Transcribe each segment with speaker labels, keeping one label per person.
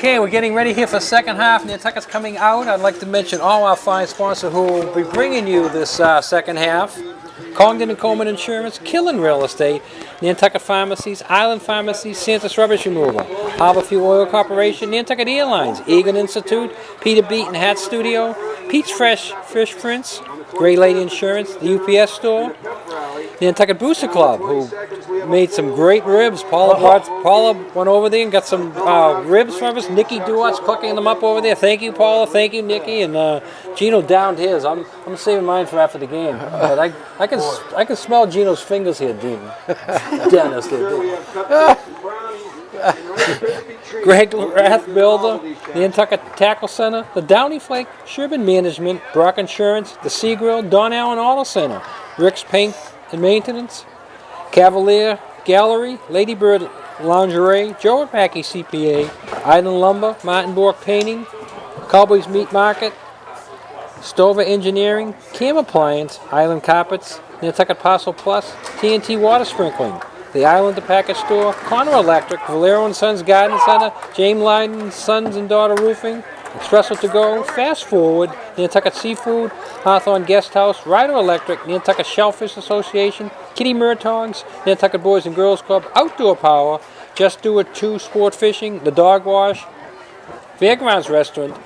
Speaker 1: Okay, we're getting ready here for second half. Nantucket's coming out. I'd like to mention all our fine sponsors who will be bringing you this second half. Congdon & Coleman Insurance, Killen Real Estate, Nantucket Pharmacies, Island Pharmacies, Santa's Rubbish Removal, Harborview Oil Corporation, Nantucket Airlines, Egan Institute, Peter Beaton Hat Studio, Pete's Fresh Fish Prints, Gray Lady Insurance, the UPS Store, Nantucket Booster Club, who made some great ribs. Paula went over there and got some ribs from us. Nikki Duart's cooking them up over there. Thank you, Paula. Thank you, Nikki. And Gino downed his. I'm saving mine for after the game. But I can smell Gino's fingers here, Dennis. Greg Rath Builder, the Nantucket Tackle Center, the Downey Flake Sherburne Management, Brock Insurance, the Sea Grill, Don Allen Auto Center, Rick's Paint and Maintenance, Cavalier Gallery, Ladybird Lingerie, Joe Packy CPA, Island Lumber, Martin Bork Painting, Cowboys Meat Market, Stover Engineering, Cam Appliance, Island Carpets, Nantucket Parcel Plus, TNT Water Sprinkling, the Islander Package Store, Connor Electric, Valero & Sons Garden Center, James Lyden Sons and Daughter Roofing, Espresso To Go, Fast Forward, Nantucket Seafood, Hawthorne Guest House, Ryder Electric, Nantucket Shellfish Association, Kitty Murtongs, Nantucket Boys and Girls Club, Outdoor Power, Just Do It 2 Sport Fishing, The Dog Wash, Fairgrounds Restaurant,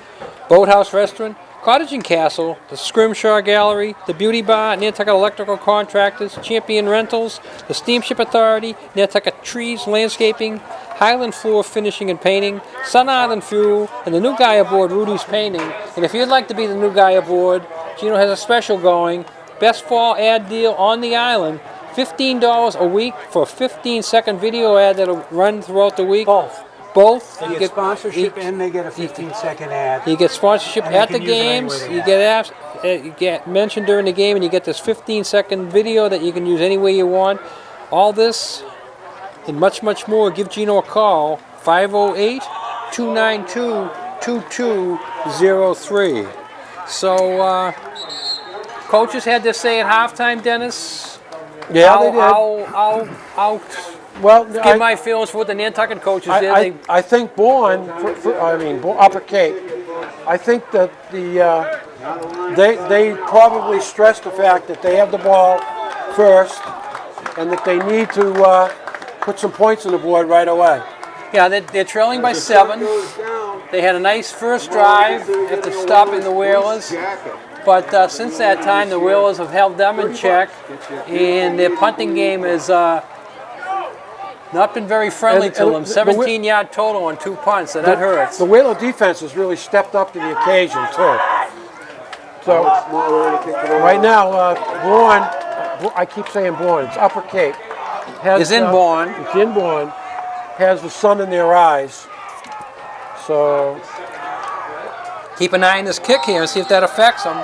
Speaker 1: Boathouse Restaurant, Cottage and Castle, the Scrimshaw Gallery, the Beauty Bar, Nantucket Electrical Contractors, Champion Rentals, the Steamship Authority, Nantucket Trees Landscaping, Highland Floor Finishing and Painting, Sun Island Fuel, and the new guy aboard, Rudy's Painting. And if you'd like to be the new guy aboard, Gino has a special going. Best fall ad deal on the island, $15 a week for a 15-second video ad that'll run throughout the week. Both.
Speaker 2: You get sponsorship and they get a 15-second ad.
Speaker 1: You get sponsorship at the games. You get mentioned during the game, and you get this 15-second video that you can use any way you want. All this and much, much more. Give Gino a call, 508-292-2203. So, coaches had their say at halftime, Dennis.
Speaker 3: Yeah, they did.
Speaker 1: I'll give my feelings for what the Nantucket coaches did.
Speaker 3: I think Bourne, Upper Cape, I think that they probably stressed the fact that they have the ball first and that they need to put some points on the board right away.
Speaker 1: Yeah, they're trailing by 7. They had a nice first drive after stopping the Whalers. But since that time, the Whalers have held them in check, and their punting game has not been very friendly to them. 17-yard total on 2 punts, so that hurts.
Speaker 3: The Whaler defense has really stepped up to the occasion, too. So, right now, Bourne, I keep saying Bourne, it's Upper Cape.
Speaker 1: It's in Bourne.
Speaker 3: It's in Bourne. Has the sun in their eyes. So,
Speaker 1: keep an eye on this kick here and see if that affects them.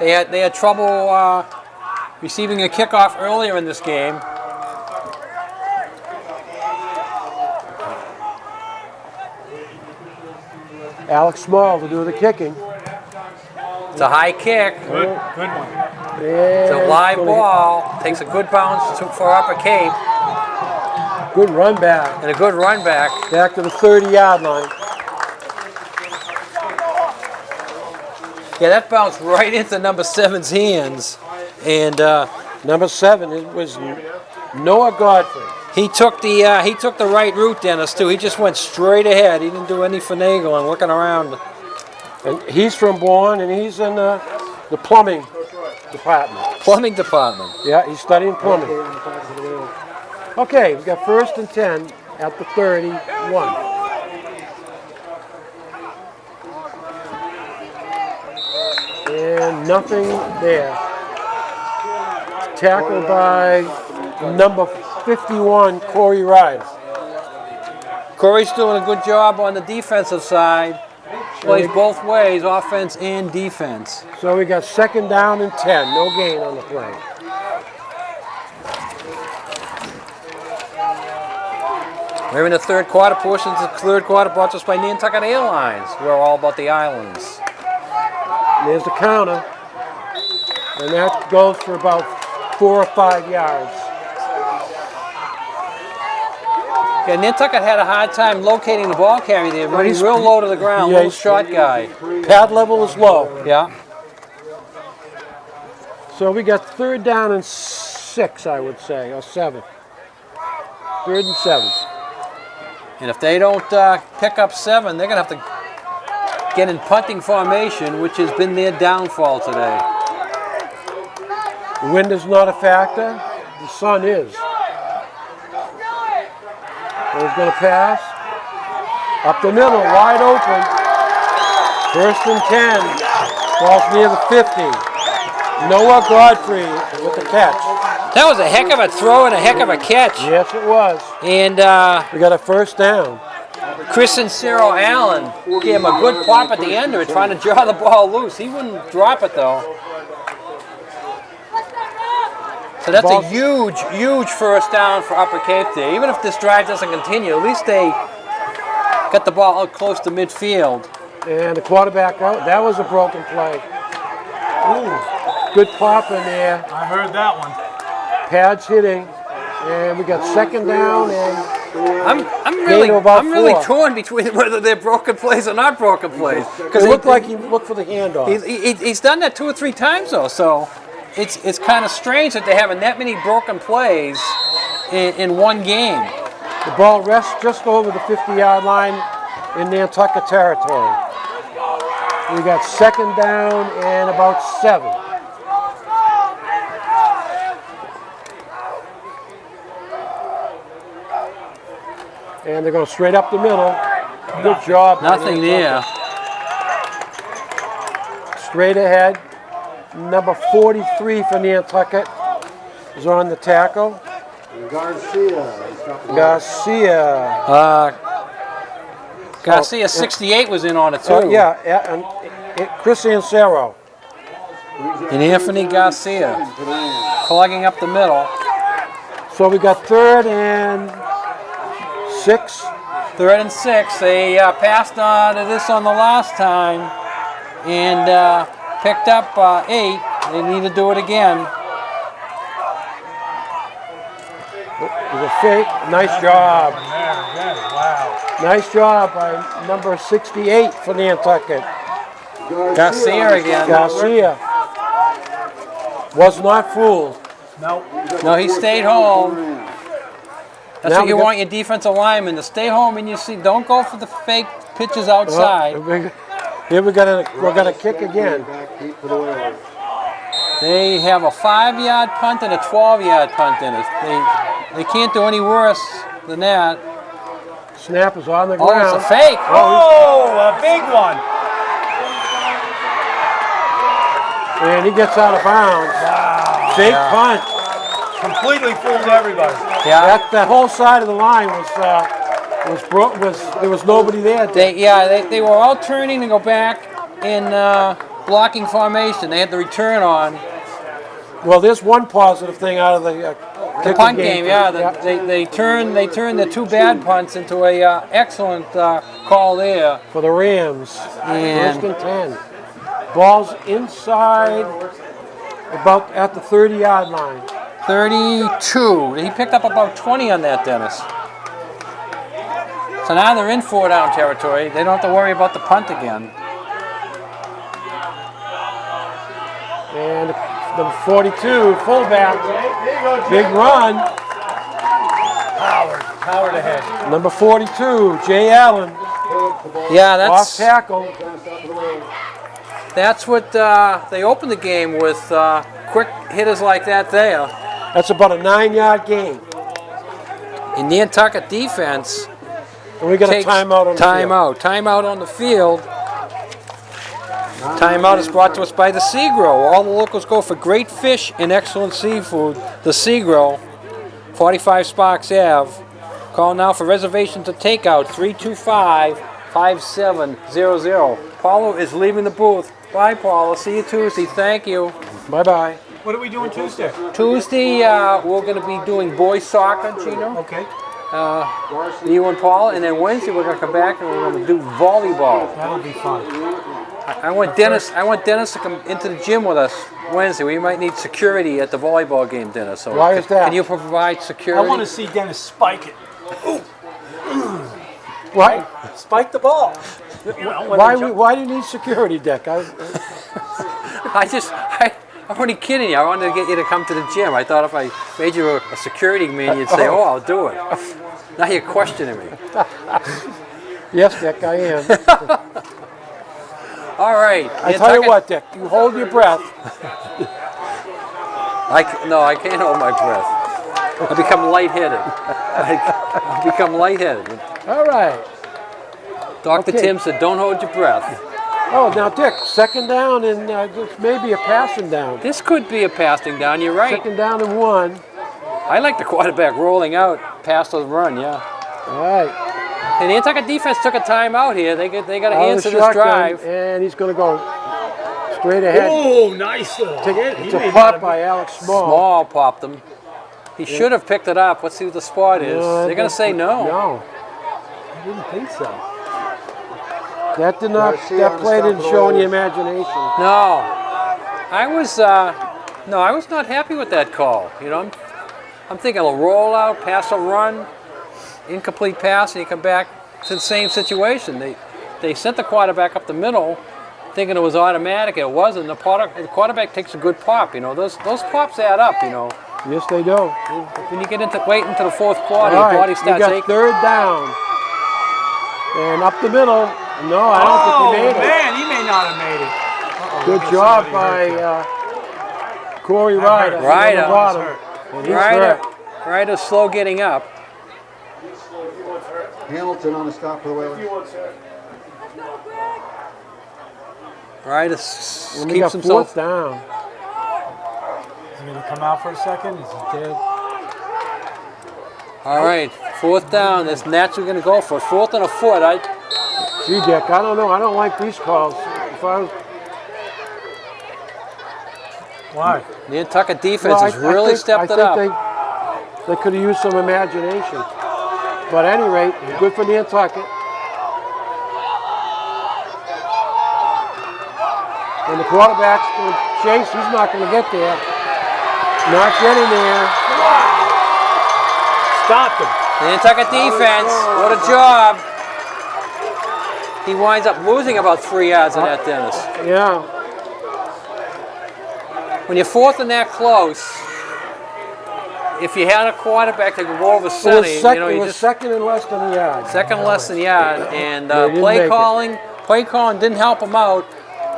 Speaker 1: They had trouble receiving a kickoff earlier in this game.
Speaker 3: Alex Small to do the kicking.
Speaker 1: It's a high kick.
Speaker 2: Good one.
Speaker 1: It's a live ball. Takes a good bounce for Upper Cape.
Speaker 3: Good run back.
Speaker 1: And a good run back.
Speaker 3: Back to the 30-yard line.
Speaker 1: Yeah, that bounced right into number 7's hands. And
Speaker 3: number 7, it was Noah Godfrey.
Speaker 1: He took the right route, Dennis, too. He just went straight ahead. He didn't do any finagling, looking around.
Speaker 3: And he's from Bourne, and he's in the plumbing department.
Speaker 1: Plumbing department.
Speaker 3: Yeah, he's studying plumbing. Okay, we got 1st and 10 at the 31. And nothing there. Tackled by number 51, Corey Ryder.
Speaker 1: Corey's doing a good job on the defensive side. Plays both ways, offense and defense.
Speaker 3: So we got 2nd down and 10. No gain on the play.
Speaker 1: We're in the third quarter. Portions of the third quarter brought to us by Nantucket Airlines. We're all about the islands.
Speaker 3: There's the counter. And that goes for about 4 or 5 yards.
Speaker 1: Yeah, Nantucket had a hard time locating the ball carrier there. Running
Speaker 3: he's-
Speaker 1: real low to the ground,
Speaker 3: yeah,
Speaker 1: little
Speaker 3: he's-
Speaker 1: short guy.
Speaker 3: Pad level is low.
Speaker 1: Yeah.
Speaker 3: So we got 3rd down and 6, I would say, or 7. 3rd and 7.
Speaker 1: And if they don't pick up 7, they're going to have to get in punting formation, which has been their downfall today.
Speaker 3: The wind is not a factor. The sun is. He's going to pass. Up the middle, wide open. 1st and 10. Ball's near the 50. Noah Godfrey with the catch.
Speaker 1: That was a heck of a throw and a heck of a catch.
Speaker 3: Yes, it was.
Speaker 1: And
Speaker 3: We got a 1st down.
Speaker 1: Chris and Cyril Allen gave him a good pop at the end of it, trying to draw the ball loose. He wouldn't drop it, though. So that's a huge, huge 1st down for Upper Cape there. Even if this drive doesn't continue, at least they got the ball out close to midfield.
Speaker 3: And the quarterback out. That was a broken play. Ooh, good pop in there.
Speaker 2: I heard that one.
Speaker 3: Pads hitting. And we got 2nd down and
Speaker 1: I'm
Speaker 3: Gain of about
Speaker 1: really
Speaker 3: 4.
Speaker 1: torn between whether they're broken plays or not broken plays.
Speaker 3: Because it looked like he looked for the handoff.
Speaker 1: He's done that 2 or 3 times though, so it's kind of strange that they're having that many broken plays in one game.
Speaker 3: The ball rests just over the 50-yard line in Nantucket territory. We got 2nd down and about 7. And they're going straight up the middle. Good job.
Speaker 1: Nothing there.
Speaker 3: Straight ahead. Number 43 for Nantucket is on the tackle.
Speaker 1: Garcia 68 was in on it too.
Speaker 3: And Chris Ansero.
Speaker 1: And Anthony Garcia clogging up the middle.
Speaker 3: So we got 3rd and 6.
Speaker 1: 3rd and 6. They passed on to this on the last time and picked up 8. They need to do it again.
Speaker 3: There's a fake. Nice job.
Speaker 2: Wow.
Speaker 3: Nice job by number 68 for Nantucket.
Speaker 1: Garcia again.
Speaker 3: Garcia was not fooled.
Speaker 1: No, he stayed home. That's
Speaker 3: Now
Speaker 1: what you
Speaker 3: we got-
Speaker 1: want your defensive linemen to stay home and you see. Don't go for the fake pitches outside.
Speaker 3: Here we're gonna kick again.
Speaker 1: They have a 5-yard punt and a 12-yard punt in it. They can't do any worse than that.
Speaker 3: Snap is on the
Speaker 1: Oh,
Speaker 3: ground.
Speaker 1: it's a fake.
Speaker 2: Oh, a big one.
Speaker 3: And he gets out of bounds.
Speaker 2: Wow.
Speaker 3: Fake punt.
Speaker 2: Completely fooled everybody.
Speaker 1: Yeah.
Speaker 3: That whole side of the line was there was nobody there.
Speaker 1: They were all turning to go back in blocking formation. They had the return on.
Speaker 3: Well, there's one positive thing out of the
Speaker 1: The punt game, they turned the 2 bad punts into a excellent call there.
Speaker 3: for the Rams.
Speaker 1: And
Speaker 3: 1st and 10. Ball's inside, about at the 30-yard line.
Speaker 1: 32. He picked up about 20 on that, Dennis. So now they're in 4-down territory. They don't have to worry about the punt again.
Speaker 3: And the 42, fullback, big run.
Speaker 2: Howard ahead.
Speaker 3: Number 42, Jay Allen,
Speaker 1: Yeah,
Speaker 3: off tackle.
Speaker 1: that's what they opened the game with. Quick hitters like that there.
Speaker 3: That's about a 9-yard gain.
Speaker 1: In Nantucket defense,
Speaker 3: And we got a
Speaker 1: takes
Speaker 3: timeout on the field.
Speaker 1: Timeout on the field. Timeout is brought to us by the Sea Grill. All the locals go for great fish and excellent seafood. The Sea Grill, 45 Sparks Ave. Call now for reservations to takeout, 325-5700. Paulo is leaving the booth. Bye, Paulo. See you Tuesday. Thank you.
Speaker 3: Bye-bye.
Speaker 2: What are we doing Tuesday?
Speaker 1: Tuesday, we're going to be doing boys soccer, Gino.
Speaker 2: Okay.
Speaker 1: You and Paul, and then Wednesday we're going to come back and we're going to do volleyball.
Speaker 2: That'll be fun.
Speaker 1: I want Dennis to come into the gym with us Wednesday. We might need security at the volleyball game, Dennis. So
Speaker 3: Why is that?
Speaker 1: Can you provide security?
Speaker 2: I want to see Dennis spike it. Ooh.
Speaker 3: Why?
Speaker 2: Spike the ball.
Speaker 3: Why do you need security, Dick?
Speaker 1: I'm only kidding you. I wanted to get you to come to the gym. I thought if I made you a security man, you'd say, "Oh, I'll do it." Now you're questioning me.
Speaker 3: Yes, Dick, I am.
Speaker 1: All right.
Speaker 3: I tell you what, Dick, you hold your breath.
Speaker 1: No, I can't hold my breath. I become lightheaded. I become lightheaded.
Speaker 3: All right.
Speaker 1: Dr.
Speaker 3: Okay.
Speaker 1: Tim said, "Don't hold your breath."
Speaker 3: Oh, now, Dick, second down and this may be a passing down.
Speaker 1: This could be a passing down. You're right.
Speaker 3: Second down and 1.
Speaker 1: I like the quarterback rolling out past the run. Yeah.
Speaker 3: All right.
Speaker 1: And the Nantucket defense took a timeout here. They got to
Speaker 3: Out of
Speaker 1: answer
Speaker 3: the
Speaker 1: this
Speaker 3: shotgun,
Speaker 1: drive.
Speaker 3: and he's going to go straight ahead.
Speaker 2: Oh, nice.
Speaker 3: It's a pop by Alex Small.
Speaker 1: Small popped him. He should have picked it up. Let's see what the spot is. They're going to say no.
Speaker 3: No.
Speaker 2: I didn't think so.
Speaker 3: That did not. That play didn't show any imagination.
Speaker 1: No. I was not happy with that call. You know, I'm thinking a rollout, pass a run, incomplete pass, and you come back to the same situation. They sent the quarterback up the middle, thinking it was automatic. It wasn't. The quarterback takes a good pop. You know, those pops add up. You know,
Speaker 3: Yes, they do.
Speaker 1: when you get into the fourth quarter,
Speaker 3: All
Speaker 1: your body
Speaker 3: right, we
Speaker 1: starts
Speaker 3: got
Speaker 1: aching.
Speaker 3: third down. And up the middle. No, I don't think he made it.
Speaker 2: Man, he may not have made it.
Speaker 3: Good job by Corey Ryder.
Speaker 1: Ryder.
Speaker 3: On the bottom. And he's hurt.
Speaker 1: Ryder's slow getting up.
Speaker 4: Hamilton on the stop for the Whalers.
Speaker 1: Ryder
Speaker 3: And we
Speaker 1: keeps
Speaker 3: got
Speaker 1: himself.
Speaker 3: fourth down.
Speaker 2: Is he going to come out for a second? Is he dead?
Speaker 1: All right, fourth down. That's naturally going to go for it. Fourth and a foot.
Speaker 3: Gee, Dick, I don't know. I don't like these calls. If I was,
Speaker 2: Why?
Speaker 1: The Nantucket defense has really stepped it
Speaker 3: I
Speaker 1: up.
Speaker 3: think they could have used some imagination. But at any rate, good for Nantucket. And the quarterback's going to chase. He's not going to get there. Not getting there.
Speaker 2: Stopped him.
Speaker 1: The Nantucket defense, what a job. He winds up losing about 3 yards on that, Dennis.
Speaker 3: Yeah.
Speaker 1: When you're fourth and that close, if you had a quarterback that could go over
Speaker 3: It
Speaker 1: center,
Speaker 3: was,
Speaker 1: you
Speaker 3: was second and less than a yard.
Speaker 1: second less than a yard, and
Speaker 3: They didn't
Speaker 1: play
Speaker 3: make it.
Speaker 1: calling didn't help him out.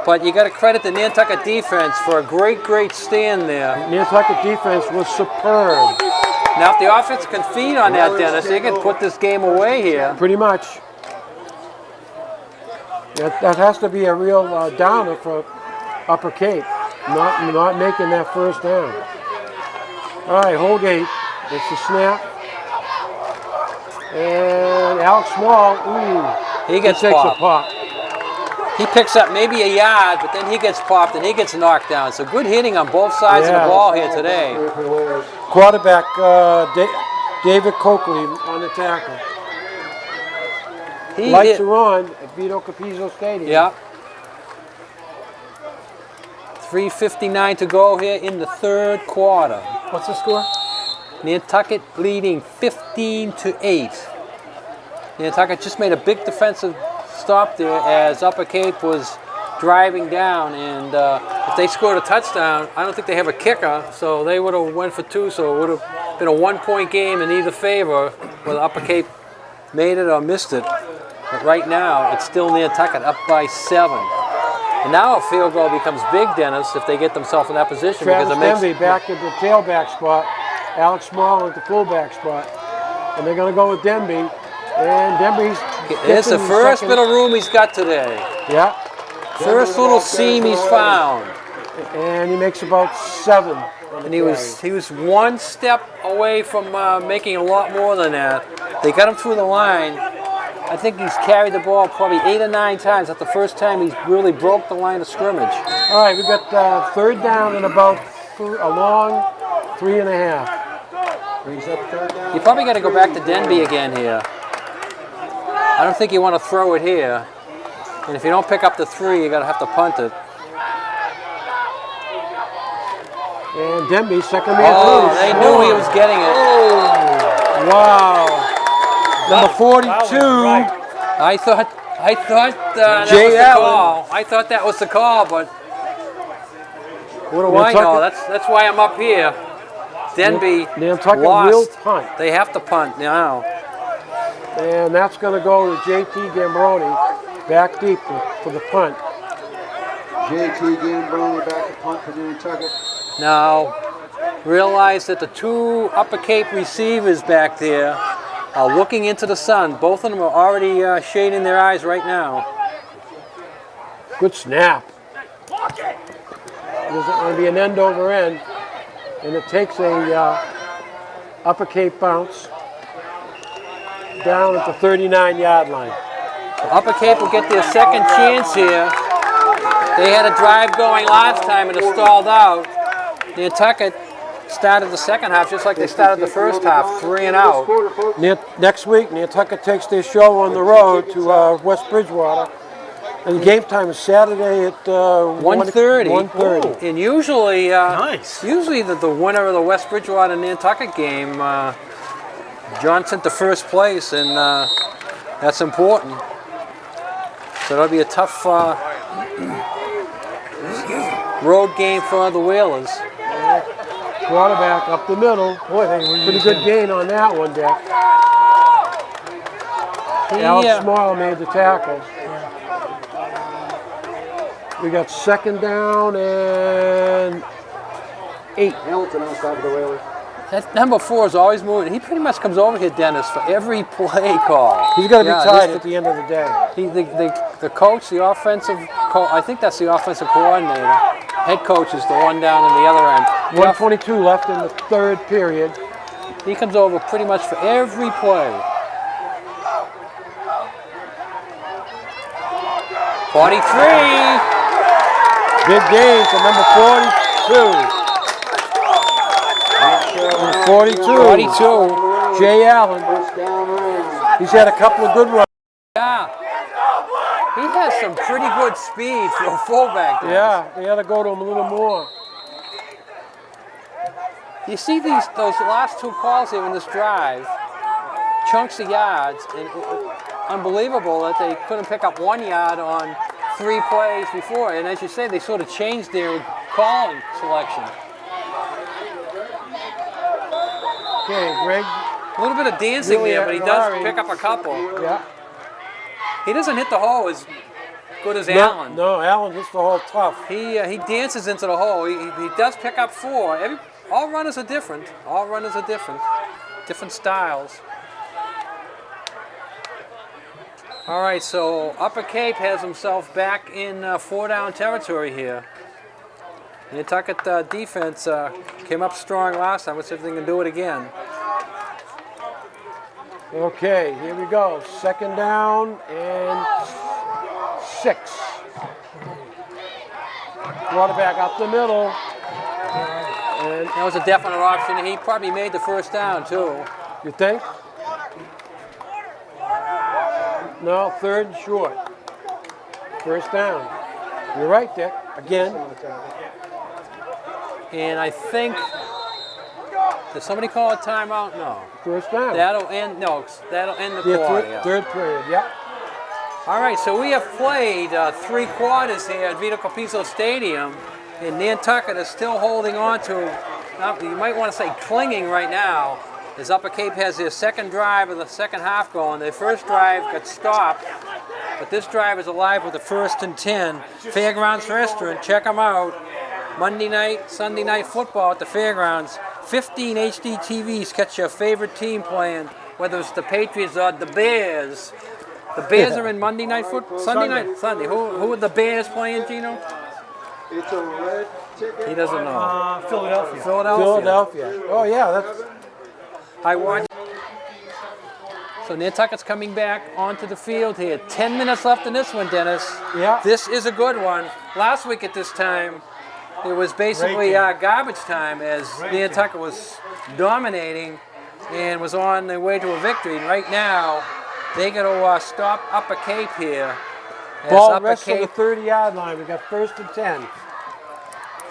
Speaker 1: But you got to credit the Nantucket defense for a great stand there.
Speaker 3: Nantucket defense was superb.
Speaker 1: Now, if the offense can feed on that, Dennis, they can put this game away here.
Speaker 3: Pretty much. That has to be a real downer for Upper Cape, not making that first down. All right, Holgate, it's the snap. And Alex Small,
Speaker 1: He gets
Speaker 3: takes
Speaker 1: popped.
Speaker 3: a pop.
Speaker 1: He picks up maybe a yard, but then he gets popped and he gets knocked down. So good hitting on both sides of the ball here today.
Speaker 3: Quarterback David Coakley on the tackle. Lights are on at Vito Capizzo Stadium.
Speaker 1: Yeah. 3:59 to go here in the third quarter.
Speaker 2: What's the score?
Speaker 1: Nantucket leading 15-8. Nantucket just made a big defensive stop there as Upper Cape was driving down, and if they scored a touchdown, I don't think they have a kicker, so they would have went for 2, so it would have been a 1-point game in either favor, whether Upper Cape made it or missed it. But right now, it's still Nantucket up by 7. And now a field goal becomes big, Dennis, if they get themselves in that position.
Speaker 3: Travis
Speaker 1: because it makes
Speaker 3: Denby back at the tailback spot. Alex Small at the fullback spot. And they're going to go with Denby. And Denby's
Speaker 1: it's the first
Speaker 3: second.
Speaker 1: bit of room he's got today.
Speaker 3: Yeah.
Speaker 1: First little seam he's found.
Speaker 3: And he makes about 7.
Speaker 1: And he was one step away from making a lot more than that. They got him through the line. I think he's carried the ball probably 8 or 9 times. That's the first time he's really broke the line of scrimmage.
Speaker 3: All right, we got third down and about a long 3.5.
Speaker 4: Brings up third down.
Speaker 1: You probably got to go back to Denby again here. I don't think you want to throw it here. And if you don't pick up the 3, you're going to have to punt it.
Speaker 3: And Denby, second man
Speaker 1: Oh,
Speaker 3: loose.
Speaker 1: they knew he was getting it.
Speaker 3: Wow. Number 42,
Speaker 2: Right.
Speaker 1: I thought that
Speaker 3: Jay
Speaker 1: was the
Speaker 3: Allen.
Speaker 1: call. I thought that was the call, but what do I know? That's why I'm up here. Denby
Speaker 3: Nantucket
Speaker 1: lost.
Speaker 3: will punt.
Speaker 1: They have to punt now.
Speaker 3: And that's going to go to JT Gambroni, back deep for the punt.
Speaker 4: JT Gambroni back to punt for Nantucket.
Speaker 1: Now, realize that the two Upper Cape receivers back there are looking into the sun. Both of them are already shading their eyes right now.
Speaker 3: Good snap. There's going to be an end over end, and it takes a Upper Cape bounce down at the 39-yard line.
Speaker 1: Upper Cape will get their second chance here. They had a drive going last time and it stalled out. Nantucket started the second half just like they started the first half, 3 and out.
Speaker 3: Next week, Nantucket takes their show on the road to West Bridgewater. And the game time is Saturday at
Speaker 1: 1:30.
Speaker 3: 1:30.
Speaker 1: And usually,
Speaker 2: Nice.
Speaker 1: usually the winner of the West Bridgewater Nantucket game, Johnson to first place, and that's important. So that'll be a tough road game for the Whalers.
Speaker 3: Quarterback up the middle. Boy, pretty good gain on that one, Dick. Alex Small made the tackle. We got second down and 8.
Speaker 4: Hamilton on top of the Whalers.
Speaker 1: That number 4 is always moving. He pretty much comes over here, Dennis, for every play call.
Speaker 3: He's got to be tied at the end of the day.
Speaker 1: The coach, the offensive coach, I think that's the offensive coordinator. Head coach is the one down in the other end.
Speaker 3: 1:22 left in the third period.
Speaker 1: He comes over pretty much for every play. 43.
Speaker 3: Big gain for number 42.
Speaker 1: 42.
Speaker 3: Jay Allen.
Speaker 4: First down range.
Speaker 3: He's had a couple of good runs.
Speaker 1: Yeah. He has some pretty good speed for a fullback. Dennis.
Speaker 3: Yeah, they had to go to him a little more.
Speaker 1: You see those last 2 calls here in this drive, chunks of yards, and unbelievable that they couldn't pick up 1 yard on 3 plays before. And as you say, they sort of changed their calling selection.
Speaker 3: Okay, Greg.
Speaker 1: A little bit of dancing there, but he does pick up a couple.
Speaker 3: Yeah.
Speaker 1: He doesn't hit the hole as good as Allen.
Speaker 3: No, Allen hits the hole tough.
Speaker 1: He dances into the hole. He does pick up 4. All runners are different. All runners are different. Different styles. All right, so Upper Cape has himself back in 4-down territory here. Nantucket defense came up strong last time. Let's see if they can do it again.
Speaker 3: Okay, here we go. Second down and 6. Quarterback up the middle. And
Speaker 1: That was a definite option. He probably made the first down, too.
Speaker 3: you think? No, third and short. First down. You're right, Dick. Again.
Speaker 1: And I think, did somebody call a timeout? No.
Speaker 3: First down.
Speaker 1: That'll end the
Speaker 3: Yeah,
Speaker 1: quarter. Yeah.
Speaker 3: third period, yeah.
Speaker 1: All right, so we have played 3 quarters here at Vito Capizzo Stadium, and Nantucket is still holding on to, you might want to say clinging right now, as Upper Cape has their second drive of the second half going. Their first drive got stopped, but this drive is alive with the 1st and 10. Fairgrounds Restaurant, check them out. Monday night, Sunday night football at the Fairgrounds. 15 HD TVs catch your favorite team playing, whether it's the Patriots or the Bears. The Bears are in Monday night football. Sunday. Who are the Bears playing, Gino?
Speaker 4: It's a red ticket.
Speaker 1: He doesn't know.
Speaker 2: Philadelphia.
Speaker 3: Philadelphia. Oh, yeah, that's
Speaker 1: I watched. So Nantucket's coming back onto the field here. 10 minutes left in this one, Dennis.
Speaker 3: yeah.
Speaker 1: This is a good one. Last week at this time, it was basically garbage time as Nantucket was dominating and was on their way to a victory. And right now, they got to stop Upper Cape here. as
Speaker 3: Ball
Speaker 1: Upper
Speaker 3: rests on the
Speaker 1: Cape.
Speaker 3: 30-yard line. We got 1st and 10.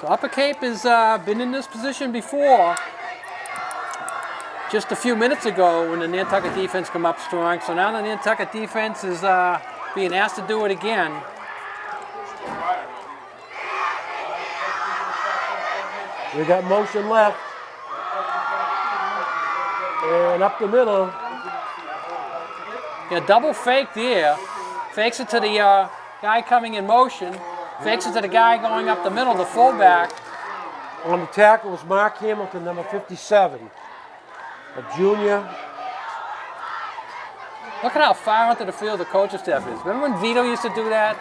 Speaker 1: So Upper Cape has been in this position before. just a few minutes ago when the Nantucket defense come up strong. So now the Nantucket defense is being asked to do it again.
Speaker 3: We got motion left. And up the middle.
Speaker 1: Yeah, double fake there. Fakes it to the guy coming in motion. Fakes it to the guy going up the middle, the fullback.
Speaker 3: On the tackle was Mark Hamilton, number 57. A junior.
Speaker 1: Look at how far onto the field the coaching staff is. Remember when Vito used to do that?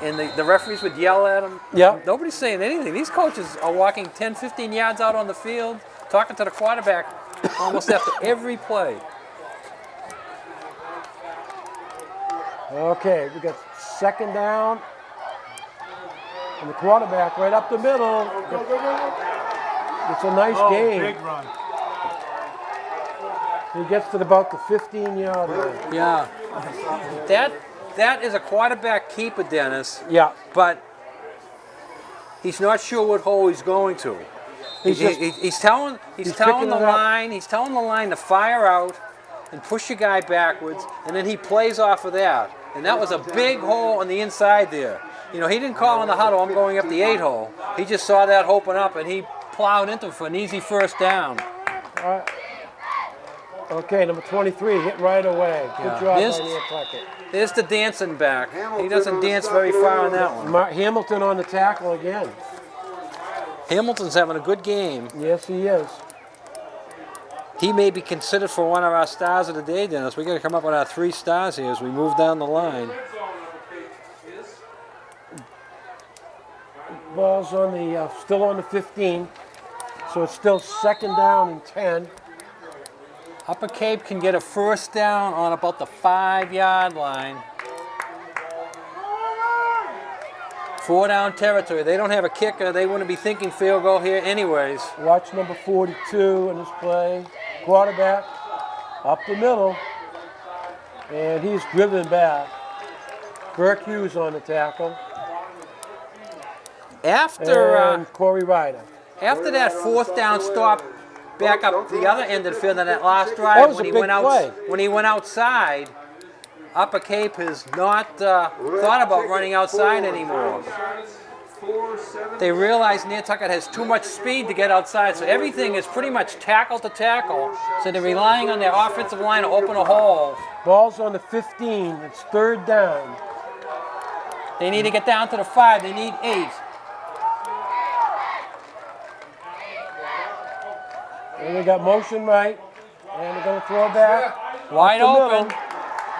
Speaker 1: And the referees would yell at him?
Speaker 3: Yeah.
Speaker 1: Nobody's saying anything. These coaches are walking 10, 15 yards out on the field, talking to the quarterback almost after every play.
Speaker 3: Okay, we got second down. And the quarterback right up the middle. It's a nice game.
Speaker 2: Big run.
Speaker 3: He gets to about the 15-yard line.
Speaker 1: Yeah. That is a quarterback keeper, Dennis,
Speaker 3: Yeah.
Speaker 1: but he's not sure what hole he's going to. He's telling
Speaker 3: picking
Speaker 1: the
Speaker 3: it up.
Speaker 1: line to fire out and push your guy backwards, and then he plays off of that. And that was a big hole on the inside there. You know, he didn't call in the huddle, I'm going up the 8 hole. He just saw that open up and he plowed into it for an easy first down.
Speaker 3: Okay, number 23 hit right away. Good
Speaker 1: Yeah.
Speaker 3: job
Speaker 1: This-
Speaker 3: by Nantucket.
Speaker 1: There's the dancing back. He doesn't dance very far on that one.
Speaker 3: Hamilton on the tackle again.
Speaker 1: Hamilton's having a good game.
Speaker 3: Yes, he is.
Speaker 1: He may be considered for one of our stars of the day, Dennis. We got to come up with our 3 stars here as we move down the line.
Speaker 3: Ball's on the still on the 15, so it's still second down and 10.
Speaker 1: Upper Cape can get a first down on about the 5-yard line. 4 down territory. They don't have a kicker. They wouldn't be thinking field goal here anyways.
Speaker 3: Watch number 42 in this play. Quarterback up the middle, and he's driven back. Burke Hughes on the tackle, and Corey Ryder.
Speaker 1: After that 4th down stop back up the other end of the field on that last
Speaker 3: That
Speaker 1: drive
Speaker 3: was a big play.
Speaker 1: when he went outside, Upper Cape has not thought about running outside anymore. They realize Nantucket has too much speed to get outside, so everything is pretty much tackle to tackle. So they're relying on their offensive line to open a hole.
Speaker 3: Ball's on the 15. It's third down.
Speaker 1: They need to get down to the 5. They need 8.
Speaker 3: And they got motion right, and they're going to throw back.
Speaker 1: Wide
Speaker 3: Up the
Speaker 1: open.
Speaker 3: middle.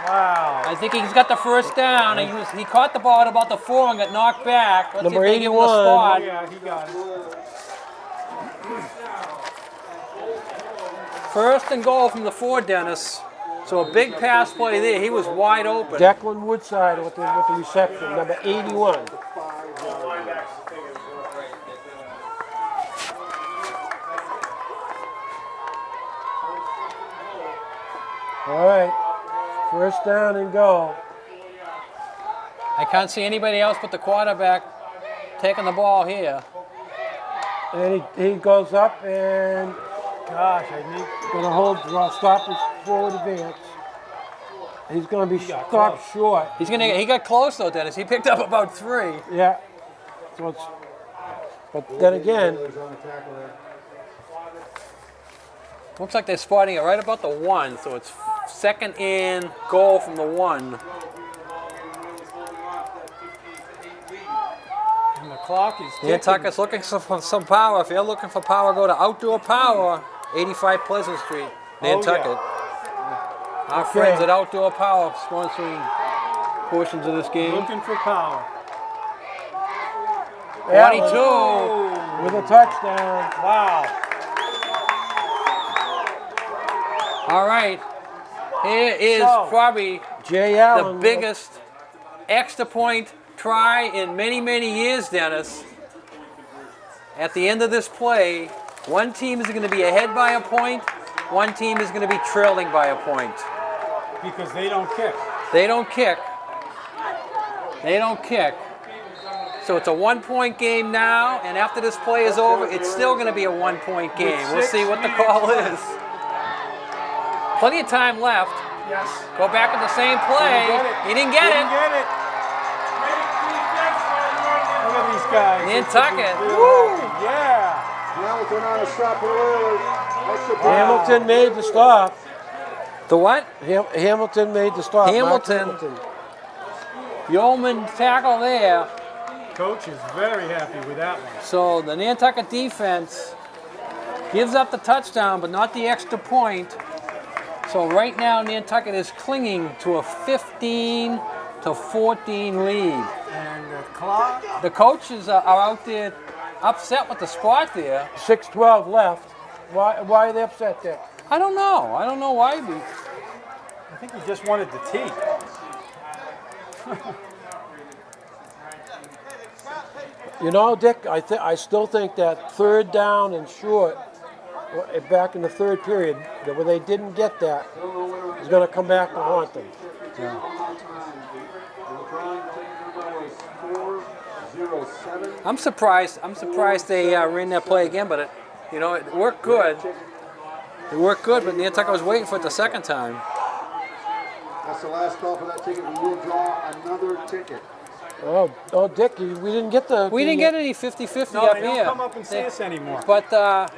Speaker 2: Wow.
Speaker 1: I think he's got the first down. He caught the ball at about the 4 and got knocked back. Let's see
Speaker 3: Number
Speaker 1: if they give him the
Speaker 3: 81.
Speaker 1: spot.
Speaker 2: Yeah, he got it.
Speaker 1: First and goal from the 4, Dennis. So a big pass play there. He was wide open.
Speaker 3: Declan Woodside with the reception, number 81. All right, first down and goal.
Speaker 1: I can't see anybody else but the quarterback taking the ball here.
Speaker 3: And he goes up and
Speaker 2: Gosh, I need.
Speaker 3: going to stop his forward advance. He's going to be
Speaker 2: got
Speaker 3: stopped
Speaker 2: close.
Speaker 3: short.
Speaker 1: He got close though, Dennis. He picked up about 3.
Speaker 3: Yeah. So it's, but then again,
Speaker 1: Looks like they're spotting it right about the 1, so it's second and goal from the 1.
Speaker 2: And the clock is ticking.
Speaker 1: Nantucket's looking for some power. If you're looking for power, go to Outdoor Power, 85 Pleasant Street, Nantucket. Our friends at Outdoor Power sponsoring portions of this game.
Speaker 2: Looking for power.
Speaker 1: 22.
Speaker 3: with a touchdown.
Speaker 2: Wow.
Speaker 1: All right. Here is
Speaker 2: So-
Speaker 1: probably
Speaker 3: Jay
Speaker 1: the
Speaker 3: Allen.
Speaker 1: biggest extra point try in many, many years, Dennis. At the end of this play, one team is going to be ahead by a point, one team is going to be trailing by a point.
Speaker 2: Because they don't kick.
Speaker 1: They don't kick. They don't kick. So it's a 1-point game now, and after this play is over, it's still going to be a 1-point game. We'll see what the call is. Plenty of time left.
Speaker 2: Yes.
Speaker 1: Go back in the same play. He didn't get it.
Speaker 2: Get it. Look at these guys.
Speaker 1: Nantucket.
Speaker 2: Woo! Yeah.
Speaker 4: Hamilton on a stop for the Whalers. Extra point.
Speaker 3: Hamilton made the stop.
Speaker 1: The what?
Speaker 3: Hamilton made the stop. Mark
Speaker 1: Hamilton. Yeoman tackle there.
Speaker 2: Coach is very happy with that one.
Speaker 1: So the Nantucket defense gives up the touchdown, but not the extra point. So right now Nantucket is clinging to a 15-14 lead.
Speaker 2: And the clock.
Speaker 1: The coaches are out there upset with the spot there.
Speaker 3: 6:12 left. Why are they upset there?
Speaker 1: I don't know. I don't know why.
Speaker 2: I think he just wanted the tee.
Speaker 3: You know, Dick, I still think that third down and short, back in the third period, that when they didn't get that, is going to come back to haunt them.
Speaker 1: I'm surprised. They ran that play again, but it worked good. It worked good, but Nantucket was waiting for it the second time.
Speaker 4: That's the last call for that ticket. We will draw another ticket.
Speaker 3: Oh, Dick, we didn't get the.
Speaker 1: We didn't get any 50-50
Speaker 2: No,
Speaker 1: up
Speaker 2: they don't
Speaker 1: here.
Speaker 2: come up and see us anymore.
Speaker 1: But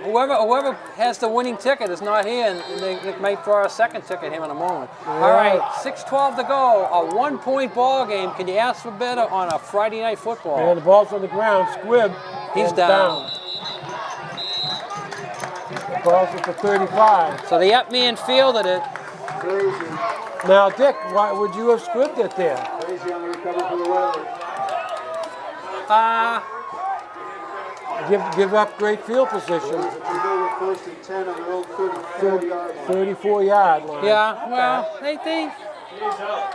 Speaker 1: whoever has the winning ticket is not here, and they might draw a second ticket here in a moment. All right, 6:12 to go. A 1-point ball game. Can you ask for better on a Friday night football?
Speaker 3: And the ball's on the ground. Squibb.
Speaker 1: He's
Speaker 3: is
Speaker 1: down.
Speaker 3: The ball's at the 35.
Speaker 1: So the up man fielded it.
Speaker 4: Crazy.
Speaker 3: Now, Dick, why would you have squibbed it there?
Speaker 4: Crazy on the recovery for the Whalers.
Speaker 3: Give up great field position.
Speaker 4: Whalers are to go with first and 10 on their own 34-yard line.
Speaker 3: 34-yard line.
Speaker 1: Yeah, well,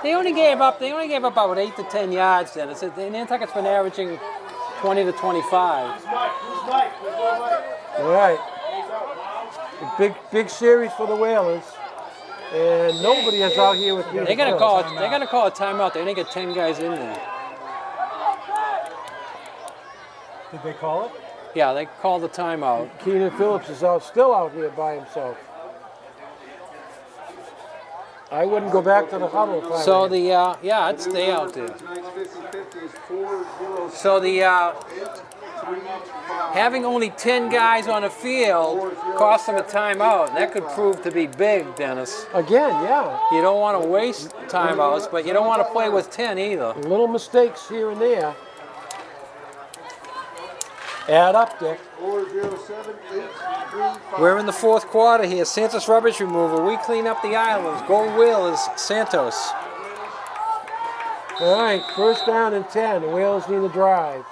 Speaker 1: they only gave up about 8 to 10 yards then. Nantucket's been averaging 20 to 25.
Speaker 3: All right. A big series for the Whalers. And nobody is out here with you.
Speaker 1: They're gonna call a timeout. They're gonna get 10 guys in there.
Speaker 2: Did they call it?
Speaker 1: Yeah, they called the timeout.
Speaker 3: Keenan Phillips is still out here by himself. I wouldn't go back to the huddle if I
Speaker 1: So
Speaker 3: were you.
Speaker 1: I'd stay out there.
Speaker 4: Tonight's 50-50 is 4-0.
Speaker 1: So having only 10 guys on the field cost them a timeout. That could prove to be big, Dennis.
Speaker 3: Again, yeah.
Speaker 1: You don't want to waste timeouts, but you don't want to play with 10 either.
Speaker 3: Little mistakes here and there. Add up, Dick.
Speaker 4: 4-0-7-8-3-5.
Speaker 1: We're in the fourth quarter here. Santos rubbish removal. We clean up the islands. Goal Whalers, Santos.
Speaker 3: All right, first down and 10. The Whalers need a drive.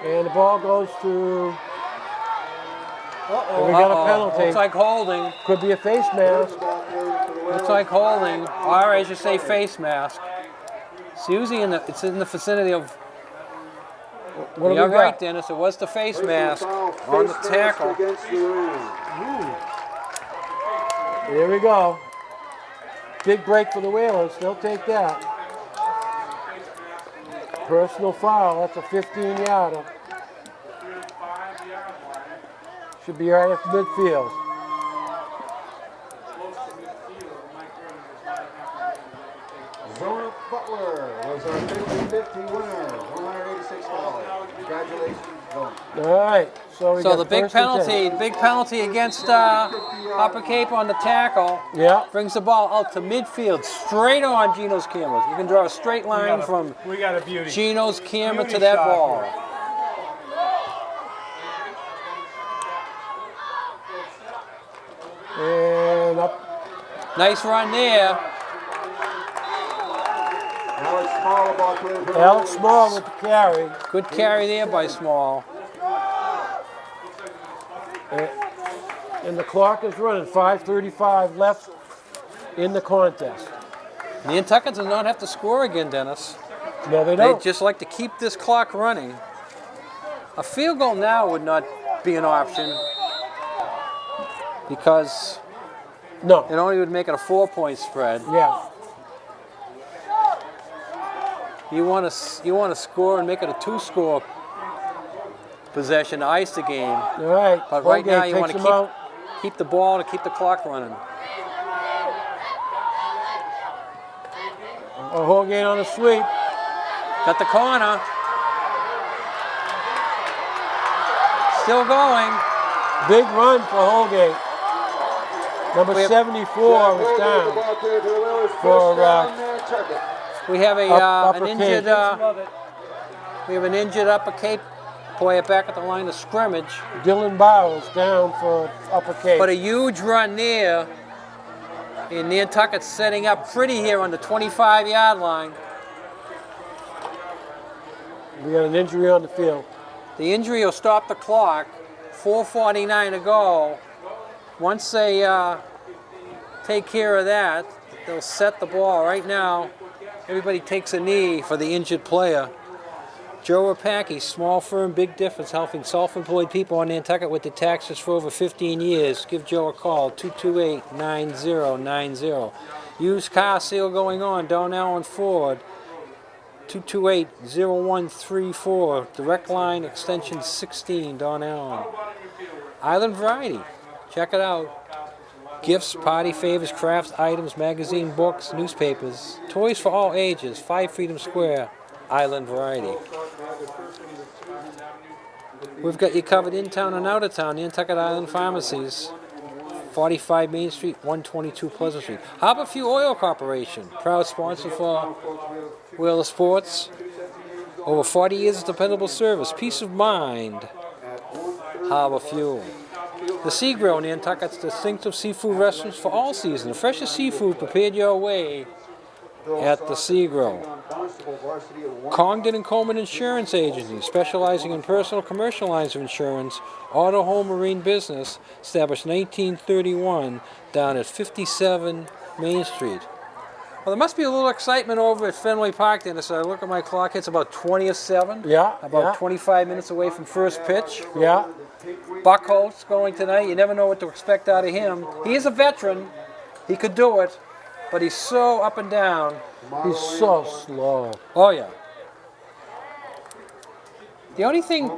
Speaker 3: And the ball goes to. And we got a penalty.
Speaker 1: Looks like holding.
Speaker 3: Could be a face mask.
Speaker 1: Looks like holding. Or I should say face mask. It's usually it's in the vicinity of.
Speaker 3: What do
Speaker 1: You're
Speaker 3: we
Speaker 1: right,
Speaker 3: got?
Speaker 1: Dennis. It was the face mask on the tackle.
Speaker 3: Here we go. Big break for the Whalers. They'll take that. Personal foul. That's a 15-yarder. Should be right at midfield.
Speaker 4: Zona Butler was our 50-50 winner, $186. Congratulations, Zona.
Speaker 3: All right. So we
Speaker 1: So
Speaker 3: got
Speaker 1: the big
Speaker 3: first and 10.
Speaker 1: penalty against Upper Cape on the tackle.
Speaker 3: Yeah.
Speaker 1: Brings the ball out to midfield, straight on Gino's camera. You can draw a straight line from
Speaker 2: We got a beauty.
Speaker 1: Gino's camera
Speaker 2: Beauty
Speaker 1: to that
Speaker 2: shot
Speaker 1: ball.
Speaker 2: here.
Speaker 3: And up.
Speaker 1: Nice run there.
Speaker 4: Alex Small, ball player for the
Speaker 3: Alex
Speaker 4: Whalers.
Speaker 3: Small with the carry.
Speaker 1: Good carry there by Small.
Speaker 3: And the clock is running. 5:35 left in the contest.
Speaker 1: Nantucket does not have to score again, Dennis.
Speaker 3: No, they
Speaker 1: They
Speaker 3: don't.
Speaker 1: just like to keep this clock running. A field goal now would not be an option because
Speaker 3: No.
Speaker 1: it only would make it a 4-point spread.
Speaker 3: Yeah.
Speaker 1: You want to score and make it a 2-score possession to ice the game.
Speaker 3: All right.
Speaker 1: But right now you
Speaker 3: Postgame
Speaker 1: want
Speaker 3: takes
Speaker 1: to
Speaker 3: him out.
Speaker 1: keep the ball to keep the clock running.
Speaker 3: Holgate on a sweep.
Speaker 1: Got the corner. Still going.
Speaker 3: Big run for Holgate. Number
Speaker 1: We have-
Speaker 3: 74 was down. For
Speaker 1: We have a
Speaker 3: Upper
Speaker 1: an injured
Speaker 2: Love it.
Speaker 1: we have an injured Upper Cape player back at the line of scrimmage.
Speaker 3: Dylan Bowles down for Upper Cape.
Speaker 1: But a huge run there. And Nantucket's setting up pretty here on the 25-yard line.
Speaker 3: We got an injury on the field.
Speaker 1: The injury will stop the clock. 4:49 to go. Once they take care of that, they'll set the ball. Right now, everybody takes a knee for the injured player. Joe Rapacki, small firm, big difference, helping self-employed people on Nantucket with their taxes for over 15 years. Give Joe a call, 228-9090. Used car sale going on, Don Allen Ford, 228-0134. Direct line, extension 16, Don Allen. Island Variety, check it out. Gifts, party favors, crafts, items, magazine, books, newspapers. Toys for all ages, 5 Freedom Square, Island Variety. We've got you covered in town and out of town. Nantucket Island Pharmacies, 45 Main Street, 122 Pleasant Street. Harborview Oil Corporation, proud sponsor for Wheeler Sports. Over 40 years of dependable service, peace of mind. Harbor Fuel. The Sea Grill, Nantucket's distinctive seafood restaurants for all seasons. The freshest seafood prepared your way at the Sea Grill. Congdon and Coleman Insurance Agency, specializing in personal commercial lines of insurance, auto, home, marine business, established 1931 down at 57 Main Street. Well, there must be a little excitement over at Fenway Park then. So I look at my clock, it's about 20 of 7.
Speaker 3: Yeah,
Speaker 1: About
Speaker 3: yeah.
Speaker 1: 25 minutes away from first pitch.
Speaker 3: Yeah.
Speaker 1: Buckholtz going tonight. You never know what to expect out of him. He is a veteran. He could do it, but he's so up and down.
Speaker 3: He's so slow.
Speaker 1: Oh yeah. The only thing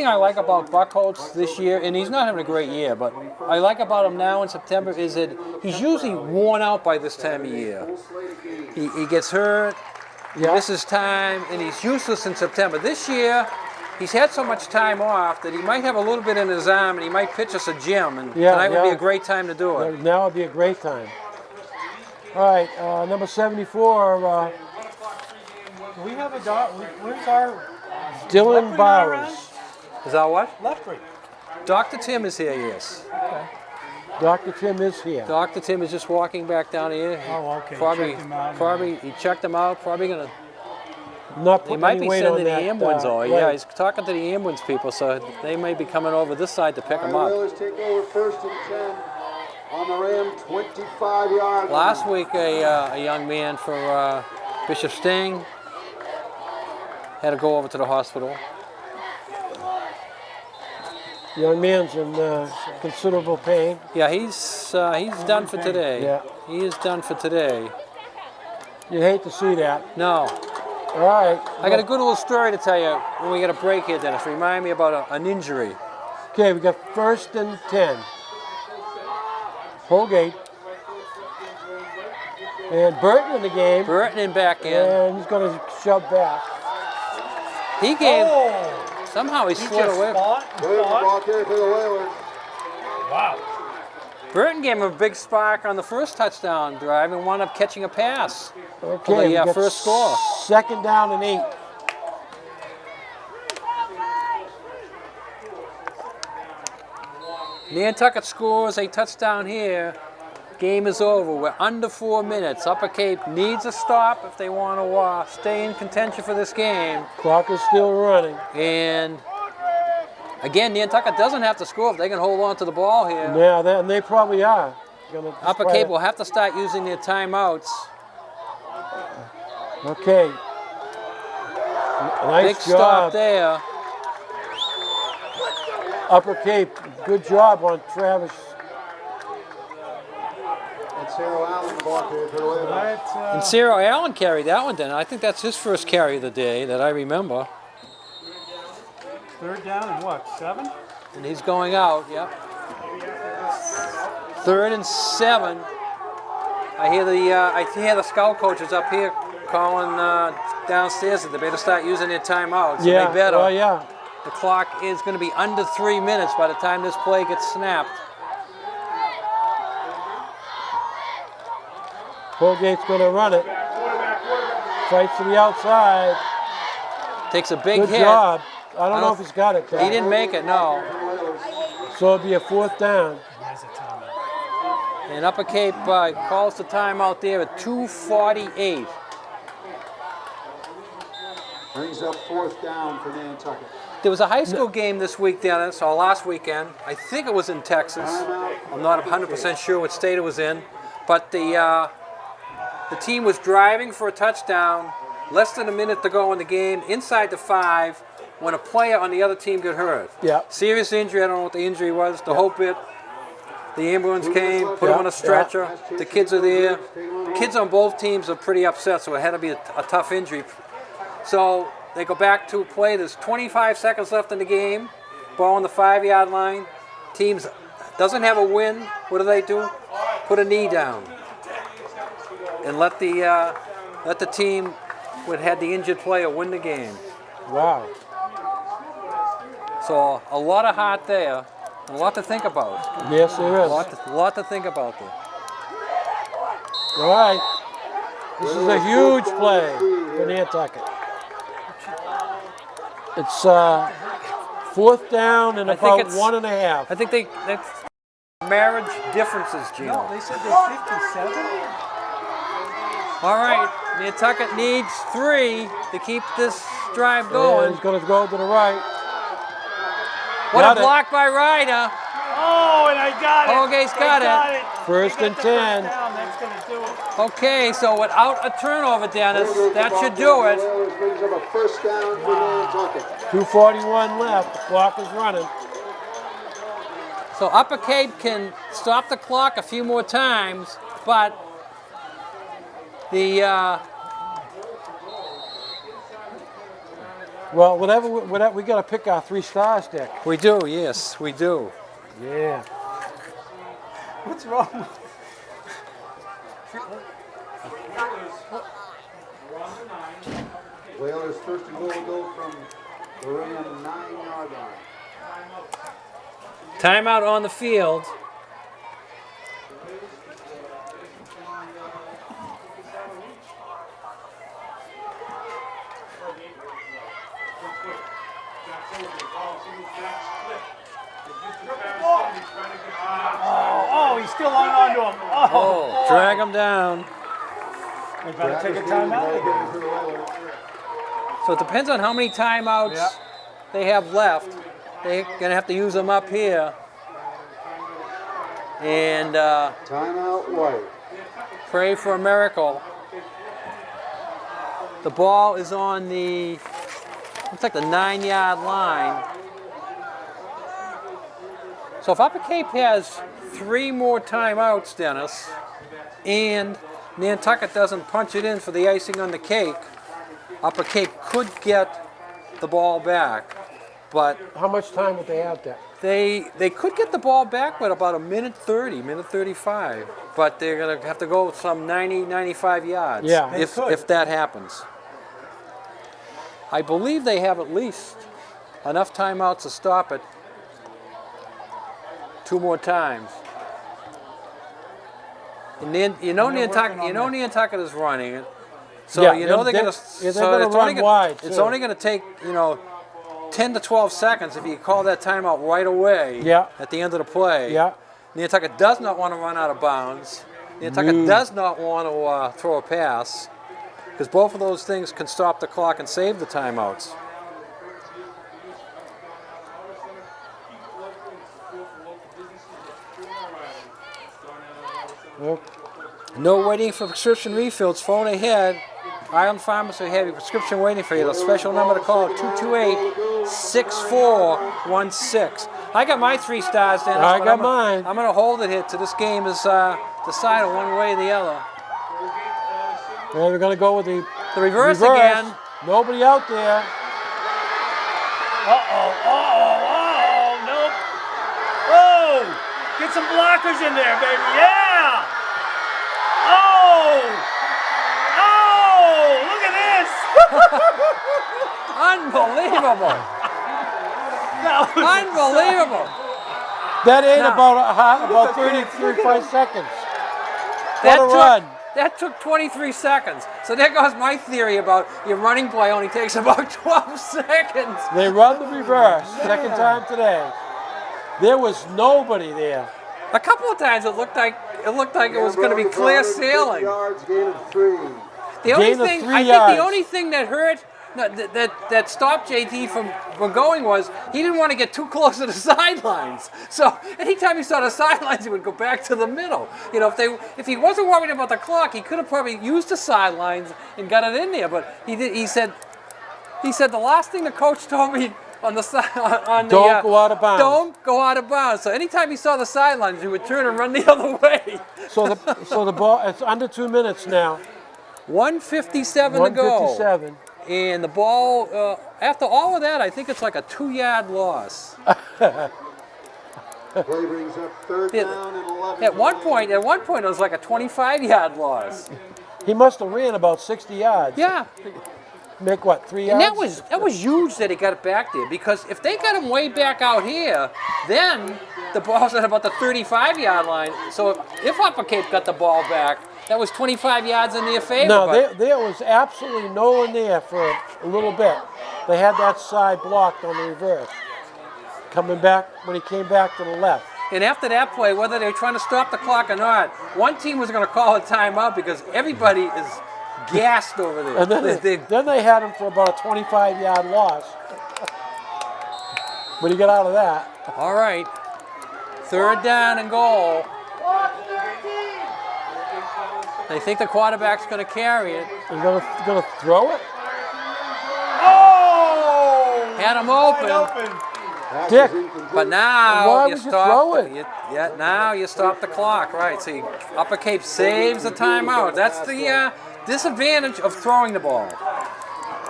Speaker 1: I like about Buckholtz this year, and he's not having a great year, but I like about him now in September is that he's usually worn out by this time of year. He gets hurt, he
Speaker 3: Yeah.
Speaker 1: misses time, and he's useless in September. This year, he's had so much time off that he might have a little bit in his arm, and he might pitch us a gem, and
Speaker 3: Yeah,
Speaker 1: tonight would be
Speaker 3: yeah.
Speaker 1: a great time to do it.
Speaker 3: Now would be a great time. All right, number 74,
Speaker 2: Do we have a dog? Where's our
Speaker 3: Dylan
Speaker 2: Lefty
Speaker 3: Bowers.
Speaker 1: Is that what?
Speaker 2: left right?
Speaker 1: Dr. Tim is here, yes.
Speaker 3: Dr. Tim is here.
Speaker 1: Dr. Tim is just walking back down here.
Speaker 2: Oh, okay.
Speaker 1: Probably,
Speaker 2: Checked him out.
Speaker 1: he checked him out. Probably gonna.
Speaker 3: Not
Speaker 1: He
Speaker 3: putting
Speaker 1: might
Speaker 3: any
Speaker 1: be
Speaker 3: weight
Speaker 1: sending
Speaker 3: on
Speaker 1: the
Speaker 3: that,
Speaker 1: ambulance over.
Speaker 3: weight.
Speaker 1: Yeah, he's talking to the ambulance people, so they may be coming over this side to pick him up.
Speaker 4: Whalers take over first and 10 on the Ram 25-yard
Speaker 1: Last week, a young man for Bishop Sting had to go over to the hospital.
Speaker 3: Young man's in considerable pain.
Speaker 1: Yeah, he's done for today.
Speaker 3: Yeah.
Speaker 1: He is done for today.
Speaker 3: You hate to see that.
Speaker 1: No,
Speaker 3: All right.
Speaker 1: I got a good little story to tell you when we get a break here, Dennis. Remind me about an injury.
Speaker 3: Okay, we got first and 10. Holgate. And Burton in the game.
Speaker 1: Burton back in.
Speaker 3: And he's going to shove back.
Speaker 1: He gave.
Speaker 2: Oh!
Speaker 1: Somehow he
Speaker 2: He
Speaker 1: slid
Speaker 2: just
Speaker 1: away.
Speaker 2: fought and fought.
Speaker 4: Ball carry for the Whalers.
Speaker 2: Wow.
Speaker 1: Burton gave him a big spark on the first touchdown drive and wound up catching a pass.
Speaker 3: Okay,
Speaker 1: For the,
Speaker 3: we got
Speaker 1: first score.
Speaker 3: Second down and 8.
Speaker 1: Nantucket scores a touchdown here. Game is over. We're under 4 minutes. Upper Cape needs a stop if they want to stay in contention for this game.
Speaker 3: Clock is still running.
Speaker 1: And again, Nantucket doesn't have to score if they can hold on to the ball here.
Speaker 3: Yeah, and they probably are. Gonna
Speaker 1: Upper
Speaker 3: try
Speaker 1: Cape
Speaker 3: to-
Speaker 1: will have to start using their timeouts.
Speaker 3: Okay. Nice
Speaker 1: Big
Speaker 3: job.
Speaker 1: stop there.
Speaker 3: Upper Cape, good job on Travis.
Speaker 4: And Sarah Allen, the ball carrier for the Whalers.
Speaker 2: That's,
Speaker 1: And Cyril Allen carried that one then. I think that's his first carry of the day that I remember.
Speaker 2: third down and what, 7?
Speaker 1: And he's going out, yep. 3rd and 7. I hear the scout coaches up here calling downstairs that they better start using their timeouts.
Speaker 3: Yeah,
Speaker 1: They better.
Speaker 3: well, yeah.
Speaker 1: The clock is going to be under 3 minutes by the time this play gets snapped.
Speaker 3: Colgate's going to run it. Fights to the outside.
Speaker 1: Takes a big
Speaker 3: Good
Speaker 1: hit.
Speaker 3: job. I don't know if he's got it. Tom.
Speaker 1: He didn't make it, no.
Speaker 3: So it'll be a 4th down.
Speaker 1: And Upper Cape calls the timeout there at 2:48.
Speaker 4: Brings up 4th down for Nantucket.
Speaker 1: There was a high school game this week, Dennis, or last weekend. I think it was in Texas. I'm not 100% sure what state it was in. But the team was driving for a touchdown, less than a minute to go in the game, inside the 5, when a player on the other team got hurt.
Speaker 3: Yeah.
Speaker 1: Serious injury, I don't know what the injury was. The hope it. The ambulance came, put him on a stretcher. The kids are there. Kids on both teams are pretty upset, so it had to be a tough injury. So they go back to play. There's 25 seconds left in the game. Ball on the 5-yard line. Teams doesn't have a win. What do? Put a knee down and let the team that had the injured player win the game.
Speaker 3: Wow.
Speaker 1: So a lot of heart there. A lot to think about.
Speaker 3: Yes, there is.
Speaker 1: A lot to think about there.
Speaker 3: All right. This is a huge play for Nantucket. It's 4th down and
Speaker 1: I think
Speaker 3: about
Speaker 1: it's-
Speaker 3: 1.5.
Speaker 1: I think that's marriage differences, Gino.
Speaker 2: No, they said they're 57.
Speaker 1: All right, Nantucket needs 3 to keep this drive
Speaker 3: And
Speaker 1: going.
Speaker 3: he's going to go to the right.
Speaker 1: What
Speaker 3: Got
Speaker 1: a
Speaker 3: it.
Speaker 1: block by Ryder.
Speaker 2: Oh, and I got it.
Speaker 1: Colgate's got it.
Speaker 3: First and 10.
Speaker 2: That's going to do it.
Speaker 1: Okay, so without a turnover, Dennis, that should do it.
Speaker 4: Brings up a 1st down for Nantucket.
Speaker 3: 2:41 left. The clock is running.
Speaker 1: So Upper Cape can stop the clock a few more times, but the
Speaker 3: Well, whatever we got to pick our 3 stars, Dick.
Speaker 1: we do, yes, we do.
Speaker 3: Yeah.
Speaker 2: What's wrong?
Speaker 4: Whalers 1st and goal go from the Ram 9-yard line.
Speaker 1: Timeout on the field.
Speaker 2: Oh, he's still holding on to him.
Speaker 1: Oh, drag him down.
Speaker 2: They better take a timeout again.
Speaker 1: So it depends on how many timeouts
Speaker 2: Yeah.
Speaker 1: they have left. They're going to have to use them up here. And
Speaker 4: Timeout White.
Speaker 1: pray for a miracle. The ball is on the, looks like the 9-yard line. So if Upper Cape has 3 more timeouts, Dennis, and Nantucket doesn't punch it in for the icing on the cake, Upper Cape could get the ball back. But
Speaker 3: How much time would they have there?
Speaker 1: they could get the ball back with about a minute 30, minute 35. But they're going to have to go some 90, 95 yards
Speaker 3: Yeah. They
Speaker 1: if that happens. I believe they have at least enough timeouts to stop it 2 more times. And then Nantucket is running it. So
Speaker 3: Yeah,
Speaker 1: you know they're going to.
Speaker 3: they're
Speaker 1: So
Speaker 3: gonna
Speaker 1: it's
Speaker 3: run
Speaker 1: only gonna,
Speaker 3: wide,
Speaker 1: It's
Speaker 3: too.
Speaker 1: only going to take 10 to 12 seconds if you call that timeout right away.
Speaker 3: Yeah.
Speaker 1: At the end of the play.
Speaker 3: Yeah.
Speaker 1: Nantucket does not want to run out of bounds. Nantucket does not want to throw a pass, because both of those things can stop the clock and save the timeouts.
Speaker 3: Well,
Speaker 1: No waiting for prescription refills. Phone ahead. Island Pharmacy will have your prescription waiting for you. The special number to call, 228-6416. I got my 3 stars, Dennis.
Speaker 3: I
Speaker 1: but
Speaker 3: got
Speaker 1: I'm
Speaker 3: mine.
Speaker 1: I'm going to hold it here till this game is decided one way or the other.
Speaker 3: we're going to go with the
Speaker 1: The reverse again.
Speaker 3: Nobody out there.
Speaker 2: Nope. Whoa! Get some blockers in there, baby. Yeah! Oh! Oh! Look at this!
Speaker 1: Unbelievable. Unbelievable.
Speaker 3: That ain't
Speaker 1: No.
Speaker 3: about 35 seconds. What a run.
Speaker 1: That took 23 seconds. So there goes my theory about your running play only takes about 12 seconds.
Speaker 3: They run the reverse, second time today. There was nobody there.
Speaker 1: A couple of times it looked like it was going to be clear sailing.
Speaker 4: Yards, gain of 3.
Speaker 1: The only
Speaker 3: Gain of
Speaker 1: thing
Speaker 3: 3
Speaker 1: I think
Speaker 3: yards.
Speaker 1: the only thing that hurt that stopped JT from going was he didn't want to get too close to the sidelines. So anytime he saw the sidelines, he would go back to the middle. You know, if he wasn't worried about the clock, he could have probably used the sidelines and got it in there. But he said the last thing the coach told me on the
Speaker 3: Don't go out of bounds.
Speaker 1: Don't go out of bounds. So anytime he saw the sidelines, he would turn and run the other way.
Speaker 3: So the ball, it's under 2 minutes now.
Speaker 1: 1:57 to go.
Speaker 3: 1:57.
Speaker 1: And the ball, after all of that, I think it's like a 2-yard loss.
Speaker 4: Play brings up third down and 11.
Speaker 1: At one point, it was like a 25-yard loss.
Speaker 3: He must have ran about 60 yards.
Speaker 1: Yeah,
Speaker 3: Make what, 3
Speaker 1: and
Speaker 3: yards?
Speaker 1: that was huge that he got it back there, because if they got him way back out here, then the ball's at about the 35-yard line. So if Upper Cape got the ball back, that was 25 yards in their favor.
Speaker 3: No,
Speaker 1: but
Speaker 3: there was absolutely no one there for a little bit. They had that side blocked on the reverse. Coming back, when he came back to the left.
Speaker 1: And after that play, whether they were trying to stop the clock or not, one team was going to call a timeout because everybody is gassed over there.
Speaker 3: And then they had him for about a 25-yard loss. But he got out of that.
Speaker 1: All right, third down and goal. They think the quarterback's going to carry it.
Speaker 3: He's gonna throw it?
Speaker 2: Oh!
Speaker 1: Had him open.
Speaker 4: Pass
Speaker 3: Dick.
Speaker 4: is incomplete.
Speaker 1: But now
Speaker 3: Why
Speaker 1: you
Speaker 3: would you
Speaker 1: stop.
Speaker 3: throw it?
Speaker 1: Now you stop the clock, right? So Upper Cape saves the timeout. That's the disadvantage of throwing the ball.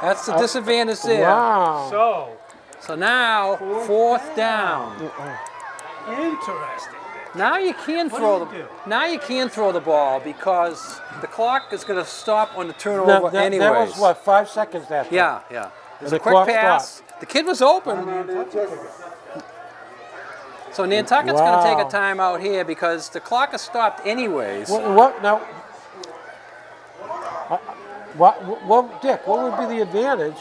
Speaker 1: That's the disadvantage there.
Speaker 3: Wow.
Speaker 1: So now fourth down.
Speaker 2: Interesting.
Speaker 1: Now you can throw
Speaker 2: do you do?
Speaker 1: Now you can throw the ball because the clock is going to stop on the turnover
Speaker 3: That
Speaker 1: anyways.
Speaker 3: was what, 5 seconds that time?
Speaker 1: Yeah, yeah. There's
Speaker 3: And
Speaker 1: a
Speaker 3: the
Speaker 1: quick
Speaker 3: clock
Speaker 1: pass.
Speaker 3: stopped.
Speaker 1: The kid was open. So Nantucket's going to take a
Speaker 3: Wow.
Speaker 1: timeout here because the clock is stopped anyways.
Speaker 3: What now? Dick, what would be the advantage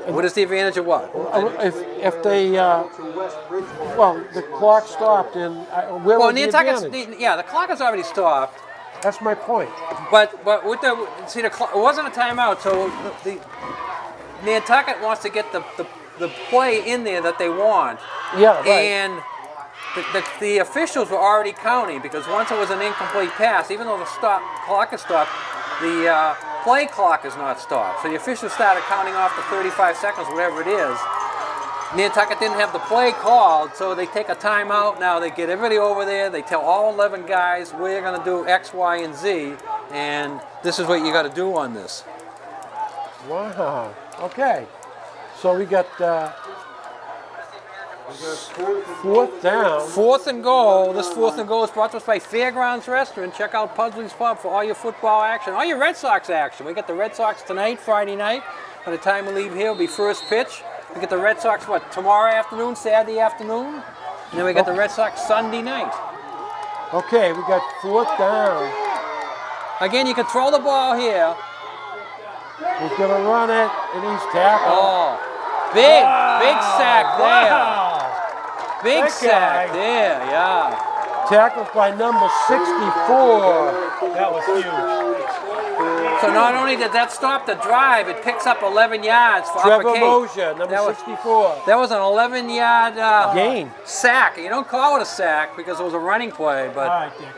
Speaker 1: What is the advantage of what?
Speaker 3: if they, the clock stopped and where
Speaker 1: Well,
Speaker 3: was the
Speaker 1: Nantucket's,
Speaker 3: advantage?
Speaker 1: the clock has already stopped,
Speaker 3: That's my point.
Speaker 1: but with the clock, it wasn't a timeout, so the Nantucket wants to get the play in there that they want.
Speaker 3: Yeah, right.
Speaker 1: And the officials were already counting because once it was an incomplete pass, even though the clock is stopped, the play clock is not stopped. So the officials started counting off the 35 seconds, whatever it is. Nantucket didn't have the play called, so they take a timeout. Now they get everybody over there. They tell all 11 guys, we're going to do X, Y, and Z, and this is what you got to do on this.
Speaker 3: Wow. Okay. So we got fourth down.
Speaker 1: Fourth and goal. This fourth and goal is brought to us by Fairgrounds Restaurant. Check out Pudsley's Pub for all your football action, all your Red Sox action. We got the Red Sox tonight, Friday night. By the time we leave here, it'll be first pitch. We get the Red Sox, tomorrow afternoon, Saturday afternoon? And then we got the Red Sox Sunday night.
Speaker 3: Okay, we got fourth down.
Speaker 1: Again, you can throw the ball here.
Speaker 3: He's going to run it, and he's tackled.
Speaker 1: Oh, big sack there. Big
Speaker 2: That
Speaker 1: sack
Speaker 2: guy.
Speaker 1: there, yeah.
Speaker 3: Tackled by number 64.
Speaker 2: That was huge.
Speaker 1: So not only did that stop the drive, it picks up 11 yards for
Speaker 3: Trevor
Speaker 1: Upper Cape.
Speaker 3: Mosier, number
Speaker 1: That was-
Speaker 3: 64.
Speaker 1: That was an 11-yard
Speaker 3: Gain.
Speaker 1: sack. You don't call it a sack because it was a running play,
Speaker 2: All
Speaker 1: but
Speaker 2: right, Dick.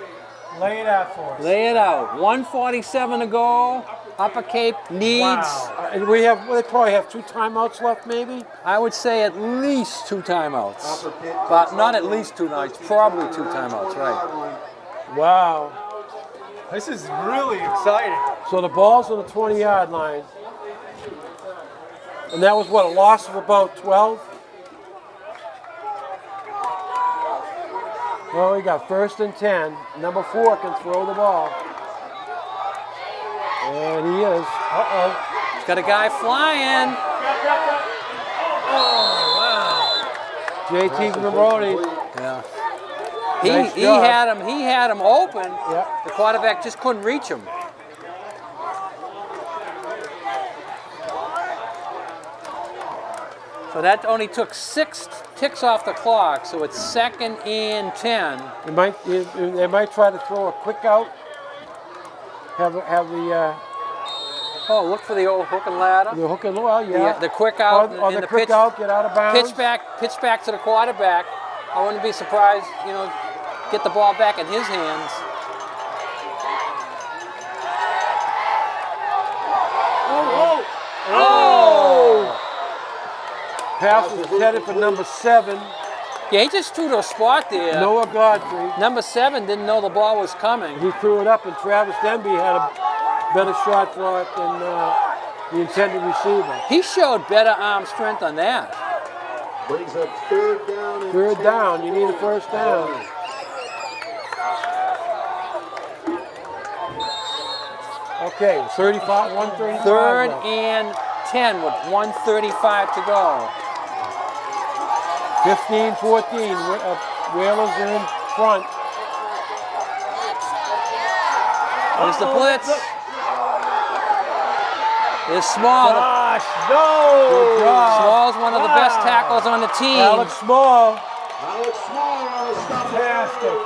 Speaker 2: Lay it out for us.
Speaker 1: lay it out. 1:47 to go. Upper Cape needs,
Speaker 2: Wow.
Speaker 3: And they probably have 2 timeouts left, maybe?
Speaker 1: I would say, at least 2 timeouts. But not at least 2 nights, probably 2 timeouts, right?
Speaker 3: Wow.
Speaker 2: This is really exciting.
Speaker 3: So the ball's on the 20-yard line. And that was what, a loss of about 12? Well, we got 1st and 10. Number 4 can throw the ball. And he is. Uh-oh.
Speaker 1: He's got a guy flying.
Speaker 3: JT Grimbroni.
Speaker 1: Yeah.
Speaker 3: Nice
Speaker 1: He
Speaker 3: job.
Speaker 1: had him open.
Speaker 3: Yep.
Speaker 1: The quarterback just couldn't reach him. So that only took 6 ticks off the clock, so it's 2nd and 10.
Speaker 3: They might try to throw a quick out. Have the
Speaker 1: Oh, look for the old hook and ladder.
Speaker 3: the hook and well, yeah.
Speaker 1: The quick out
Speaker 3: or
Speaker 1: and
Speaker 3: the
Speaker 1: the
Speaker 3: quick
Speaker 1: pitch,
Speaker 3: out, get out of bounds.
Speaker 1: pitch back to the quarterback. I wouldn't be surprised, get the ball back in his hands. Oh!
Speaker 3: Pass was headed for number 7,
Speaker 1: Yeah, he just threw to a spot there.
Speaker 3: Noah Godfrey.
Speaker 1: Number 7 didn't know the ball was coming.
Speaker 3: He threw it up, and Travis Denby had a better shot for it than the intended receiver.
Speaker 1: He showed better arm strength on that.
Speaker 4: Brings up 3rd down. And
Speaker 3: 3rd
Speaker 4: 10.
Speaker 3: down, you need a 1st down. Okay, 35, 135.
Speaker 1: 3rd
Speaker 3: left.
Speaker 1: and 10 with 1:35 to go.
Speaker 3: 15-14, Whalers are in front.
Speaker 1: There's the blitz. There's Small.
Speaker 2: Gosh, no!
Speaker 3: Good job.
Speaker 1: Small's one of the best tackles on the team.
Speaker 3: Alex Small.
Speaker 4: Alex Small on the stop.
Speaker 2: Fantastic.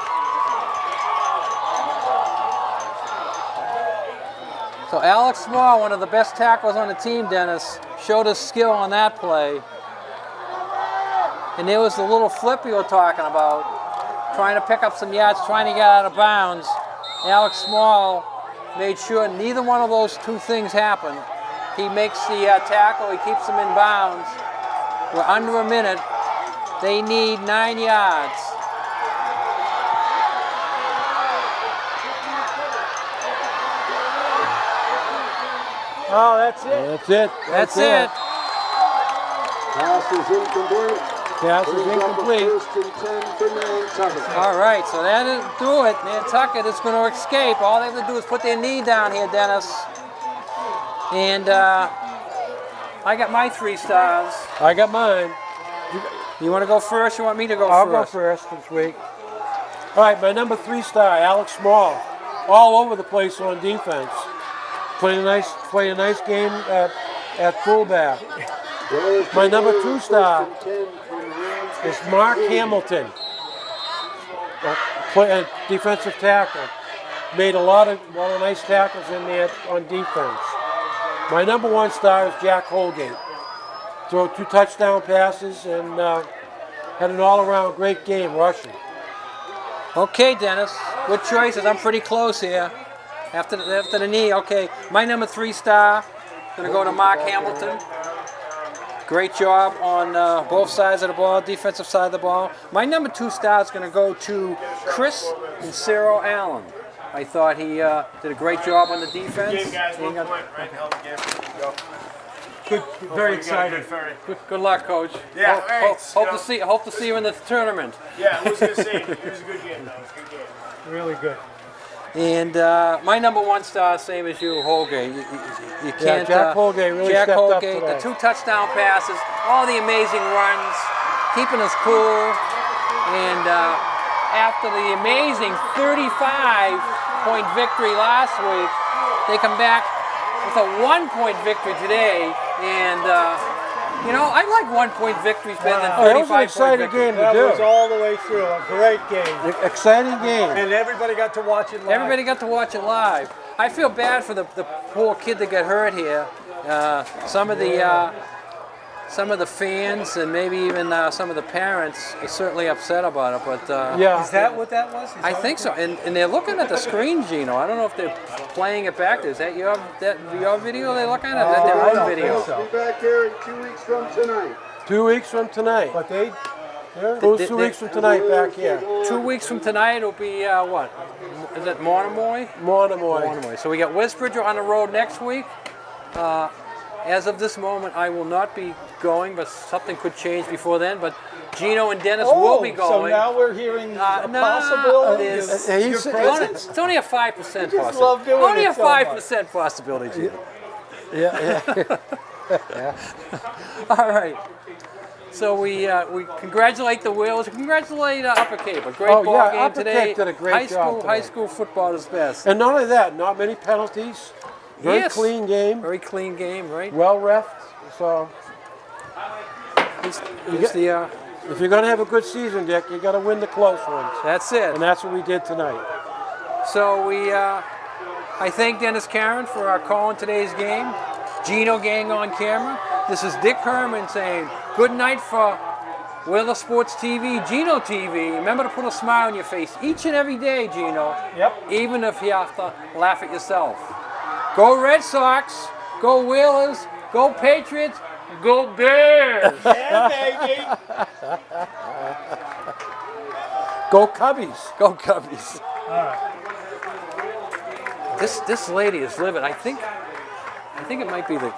Speaker 1: So Alex Small, one of the best tackles on the team, Dennis, showed his skill on that play. And there was the little flip you were talking about, trying to pick up some yards, trying to get out of bounds. Alex Small made sure neither one of those two things happened. He makes the tackle, he keeps them in bounds. We're under a minute. They need 9 yards.
Speaker 2: Oh, that's it.
Speaker 3: That's it.
Speaker 1: That's it.
Speaker 4: Pass is incomplete.
Speaker 3: Pass is
Speaker 4: Brings up a
Speaker 3: incomplete.
Speaker 4: 1st and 10 for Nantucket.
Speaker 1: All right, so that'll do it. Nantucket is going to escape. All they have to do is put their knee down here, Dennis. And I got my 3 stars.
Speaker 3: I got mine.
Speaker 1: You want to go first? You want me to go
Speaker 3: I'll
Speaker 1: first?
Speaker 3: go first this week. All right, my number 3 star, Alex Small. All over the place on defense. Played a nice game at fullback. My number 2 star is Mark Hamilton. Defensive tackle. Made a lot of nice tackles in there on defense. My number 1 star is Jack Holgate. Threw 2 touchdown passes and had an all-around great game rushing.
Speaker 1: Okay, Dennis. Good choices. I'm pretty close here. After the knee, okay. My number 3 star, going to go to Mark Hamilton. Great job on both sides of the ball, defensive side of the ball. My number 2 star is going to go to Chris and Cyril Allen. I thought he did a great job on the defense.
Speaker 2: Game, guys. 1 point. Right, hell of a game. Go. Good, very excited.
Speaker 1: Good luck, Coach.
Speaker 2: Yeah,
Speaker 1: Hope to see you in the tournament.
Speaker 2: Yeah, I was going to say, it was a good game, though. It was a good game. Really good.
Speaker 1: And my number 1 star, same as you, Holgate. You can't.
Speaker 3: Jack Holgate really
Speaker 1: Jack
Speaker 3: stepped up
Speaker 1: Holgate,
Speaker 3: today.
Speaker 1: the 2 touchdown passes, all the amazing runs, keeping us cool. And after the amazing 35-point victory last week, they come back with a 1-point victory today. And I like 1-point victories better than 35-point
Speaker 3: That was an exciting
Speaker 1: victories.
Speaker 3: game to
Speaker 2: That
Speaker 3: do.
Speaker 2: was all the way through. A great game.
Speaker 3: Exciting game.
Speaker 2: And everybody got to watch it live.
Speaker 1: Everybody got to watch it live. I feel bad for the poor kid that got hurt here. Some of the fans and maybe even some of the parents are certainly upset about it. But
Speaker 3: Yeah.
Speaker 2: Is that what that was?
Speaker 1: I think so. And they're looking at the screen, Gino. I don't know if they're playing it back. Is that your video they're looking at? Is that their
Speaker 2: I
Speaker 1: own
Speaker 2: don't
Speaker 1: video?
Speaker 2: think so.
Speaker 4: Be back here in 2 weeks from tonight.
Speaker 3: 2 weeks from tonight.
Speaker 2: But they're
Speaker 3: Who's 2 weeks from tonight back here?
Speaker 1: 2 weeks from tonight it'll be what? Is it Monomoy?
Speaker 3: Monomoy.
Speaker 1: So we got Westbridge on the road next week. As of this moment, I will not be going, but something could change before then. But Gino and Dennis will be going.
Speaker 2: So now we're hearing a
Speaker 1: no,
Speaker 2: possibility.
Speaker 1: it's-
Speaker 2: of your
Speaker 3: he's-
Speaker 2: presence?
Speaker 1: It's only a 5%
Speaker 2: just
Speaker 1: possibility.
Speaker 2: love doing
Speaker 1: Only
Speaker 2: it
Speaker 1: a
Speaker 2: so
Speaker 1: 5% possibility, Gino.
Speaker 3: Yeah.
Speaker 1: All right. So we congratulate the Whalers. Congratulate Upper Cape. A great
Speaker 3: Oh,
Speaker 1: ball
Speaker 3: yeah,
Speaker 1: game
Speaker 3: Upper
Speaker 1: today.
Speaker 3: Cape did a great job
Speaker 1: High
Speaker 3: today.
Speaker 1: school football is best.
Speaker 3: And not only that, not many penalties. Very
Speaker 1: Yes.
Speaker 3: clean game.
Speaker 1: Very clean game, right?
Speaker 3: Well refed. So
Speaker 1: It's the,
Speaker 3: if you're going to have a good season, Dick, you got to win the close ones.
Speaker 1: that's it.
Speaker 3: And that's what we did tonight.
Speaker 1: So I thank Dennis Karen for our call in today's game. Gino Gang on camera. This is Dick Herman saying good night for Whaler Sports TV, Gino TV. Remember to put a smile on your face each and every day, Gino.
Speaker 2: Yep.
Speaker 1: Even if you have to laugh at yourself. Go Red Sox. Go Whalers. Go Patriots. Go Bears.
Speaker 2: Yeah, baby.
Speaker 3: Go Cubbies.
Speaker 1: Go Cubbies.
Speaker 2: All right.
Speaker 1: This lady is living. I think it might be the